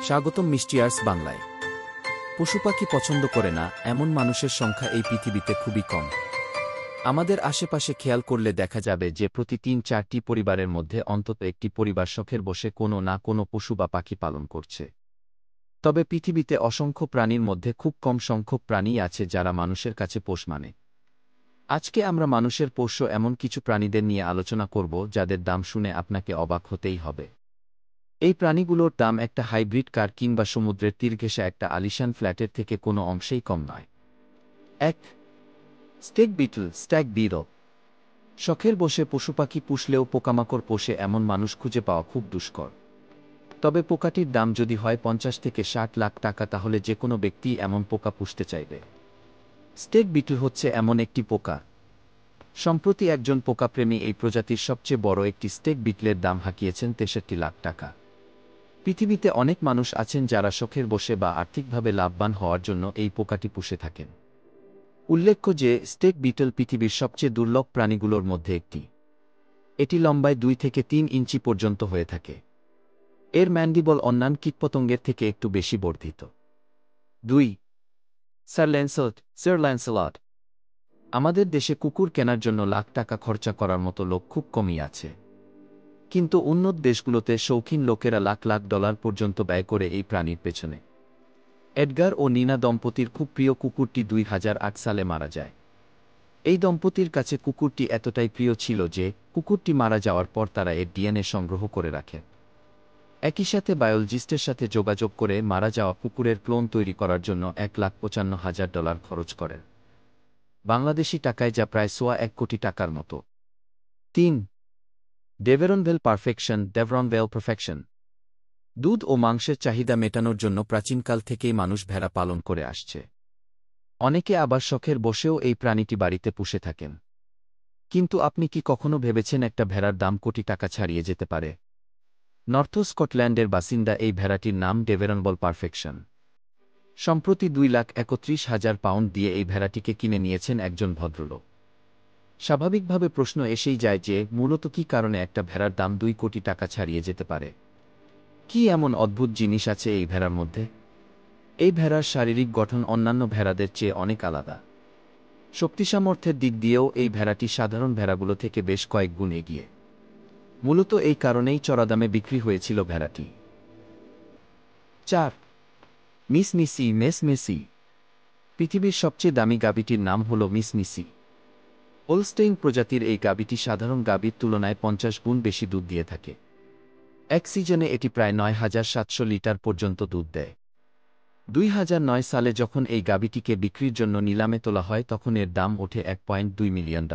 স্বাগতম মিস্টিয়ার্স বাংলায়। পশুপাখি পছন্দ করে না এমন মানুষের সংখ্যা এই পৃথিবীতে খুবই কম। আমাদের আশেপাশে খেয়াল করলে দেখা যাবে যে প্রতি ৩-৪টি পরিবারের মধ্যে অন্তত একটি পরিবার শখের বশে কোনো না কোনো পশু বা পাখি পালন করছে। তবে পৃথিবীতে অসংখ্য প্রাণীর মধ্যে খুব কম সংখ্যক প্রাণীই আছে যারা মানুষের কাছে পোষ মানে। আজকে আমরা মানুষের পোষ্য এমন কিছু প্রাণীদের নিয়ে আলোচনা করব যাদের দাম শুনে আপনাকে অবাক হতেই হবে। এই প্রাণীগুলোর দাম একটা হাইব্রিড কার কিংবা সমুদ্রের তীর ঘেঁষা একটা আলিশান ফ্ল্যাটের থেকে কোনো অংশেই কম নয়। ১. Stag beetle, stag beetle. শখের বশে পশুপাখি পুষলেও পোকামাকড় পোষে এমন মানুষ খুঁজে পাওয়া খুব দুষ্কর। তবে পোকাটির দাম যদি হয় ৫০ থেকে ৬০ লাখ টাকা তাহলে যে কোনো ব্যক্তি এমন পোকা পুষতে চাইবে। স্টেক বিটল হচ্ছে এমন একটি পোকা। সম্প্রতি একজন পোকাপ্রেমী এই প্রজাতির সবচেয়ে বড় একটি স্টেক বিটলের দাম হাঁকিয়েছেন ৬৩ লাখ টাকা। পৃথিবীতে অনেক মানুষ আছেন যারা শখের বশে বা আর্থিকভাবে লাভবান হওয়ার জন্য এই পোকাটি পুষে থাকেন। উল্লেখ্য যে স্টেক বিটল পৃথিবীর সবচেয়ে দুর্লভ প্রাণীগুলোর মধ্যে একটি। এটি লম্বায় ২ থেকে ৩ ইঞ্চি পর্যন্ত হয়ে থাকে। এর ম্যান্ডিবল অন্যান্য কীটপতঙ্গের থেকে একটু বেশি বর্ধিত। ২. স্যার ল্যান্সেলট। আমাদের দেশে কুকুর কেনার জন্য লাখ টাকা খরচা করার মতো লোক খুব কমই আছে। কিন্তু উন্নত দেশগুলোতে শৌখিন লোকেরা লাখ লাখ ডলার পর্যন্ত ব্যয় করে এই প্রাণীর পেছনে। এডগার ও নিনা দম্পতির খুব প্রিয় কুকুরটি ২০০৮ সালে মারা যায়। এই দম্পতির কাছে কুকুরটি এতটাই প্রিয় ছিল যে কুকুরটি মারা যাওয়ার পর তারা এর ডিএনএ সংগ্রহ করে রাখে। একই সাথে বায়োলজিস্টের সাথে যোগাযোগ করে মারা যাওয়া কুকুরের ক্লোন তৈরি করার জন্য $১,৫৫,০০০ খরচ করেন। বাংলাদেশি টাকায় যা প্রায় $১ কোটি টাকার মতো। ৩. ডেভেরনভেল পারফেকশন। দুধ ও মাংসের চাহিদা মেটানোর জন্য প্রাচীনকাল থেকেই মানুষ ভেড়া পালন করে আসছে। অনেকে আবার শখের বশেও এই প্রাণীটি বাড়িতে পুষে থাকেন। কিন্তু আপনি কি কখনো ভেবেছেন একটা ভেড়ার দাম কোটি টাকা ছাড়িয়ে যেতে পারে? নর্থ স্কটল্যান্ডের বাসিন্দা এই ভেড়াটির নাম ডেভেরনভেল পারফেকশন। সম্প্রতি £২,৩১,০০০ দিয়ে এই ভেড়াটিকে কিনে নিয়েছেন একজন ভদ্রলোক। স্বাভাবিকভাবে প্রশ্ন এসেই যায় যে মূলত কী কারণে একটা ভেড়ার দাম ২ কোটি টাকা ছাড়িয়ে যেতে পারে? কি এমন অদ্ভুত জিনিস আছে এই ভেড়ার মধ্যে? এই ভেড়ার শারীরিক গঠন অন্যান্য ভেড়াদের চেয়ে অনেক আলাদা। শক্তিসামর্থ্যের দিক দিয়েও এই ভেড়াটি সাধারণ ভেড়াগুলো থেকে বেশ কয়েক গুণ এগিয়ে। মূলত এই কারণেই চড়া দামে বিক্রি হয়েছিল ভেড়াটি। ৪. মেসি। পৃথিবীর সবচেয়ে দামি গাভীটির নাম হল মিসি। হোলস্টেইন প্রজাতির এই গাভীটি সাধারণ গাভীর তুলনায় ৫০ গুণ বেশি দুধ দিয়ে থাকে। এক সিজনে এটি প্রায় ৯,৭০০ লিটার পর্যন্ত দুধ দেয়। ২০০৯ সালে যখন এই গাভীটিকে বিক্রির জন্য নিলামে তোলা হয় তখন এর দাম ওঠে $১.২ মিলিয়ন।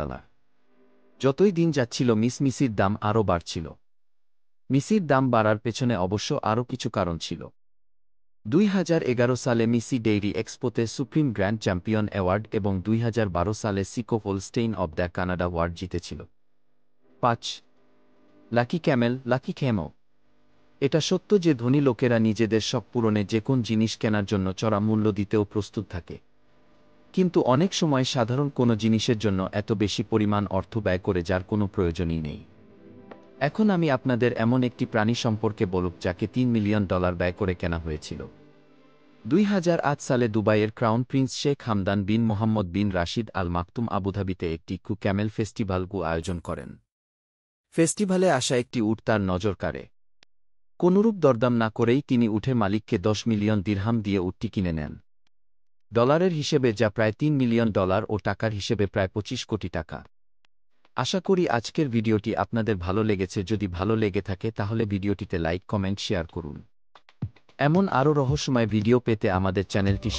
যতই দিন যাচ্ছিল মিসির দাম আরও বাড়ছিল। মিসির দাম বাড়ার পেছনে অবশ্য আরও কিছু কারণ ছিল। ২০১১ সালে মিসি ডেইরি এক্সপোতে সুপ্রিম গ্র্যান্ড চ্যাম্পিয়ন অ্যাওয়ার্ড এবং ২০১২ সালে সিকো হোলস্টেইন অব দ্য কানাডা ওয়ার্ড জিতেছিল। ৫. Lucky camel. এটা সত্য যে ধনী লোকেরা নিজেদের শখ পূরণে যে কোন জিনিস কেনার জন্য চড়া মূল্য দিতেও প্রস্তুত থাকে। কিন্তু অনেক সময় সাধারণ কোনো জিনিসের জন্য এত বেশি পরিমাণ অর্থ ব্যয় করে যার কোনো প্রয়োজনই নেই। এখন আমি আপনাদের এমন একটি প্রাণী সম্পর্কে বলব যাকে $৩ মিলিয়ন ব্যয় করে কেনা হয়েছিল। ২০০৮ সালে দুবাইয়ের ক্রাউন প্রিন্স শেখ হামদান বিন মোহাম্মদ বিন রাশিদ আল মাকতুম আবুধাবিতে একটি ক্যামেল ফেস্টিভ্যাল আয়োজন করেন। ফেস্টিভ্যালে আসা একটি উট তার নজর কাড়ে। কোনরূপ দরদাম না করেই তিনি উটের মালিককে ১০ মিলিয়ন দিরহাম দিয়ে উটটি কিনে নেন। ডলারের হিসেবে যা প্রায় $৩ মিলিয়ন ও টাকার হিসেবে প্রায় ২৫ কোটি টাকা। আশা করি আজকের ভিডিওটি আপনাদের ভালো লেগেছে। যদি ভালো লেগে থাকে তাহলে ভিডিওটিতে লাইক, কমেন্ট, শেয়ার করুন। এমন আরও রহস্যময় ভিডিও পেতে আমাদের চ্যানেলটি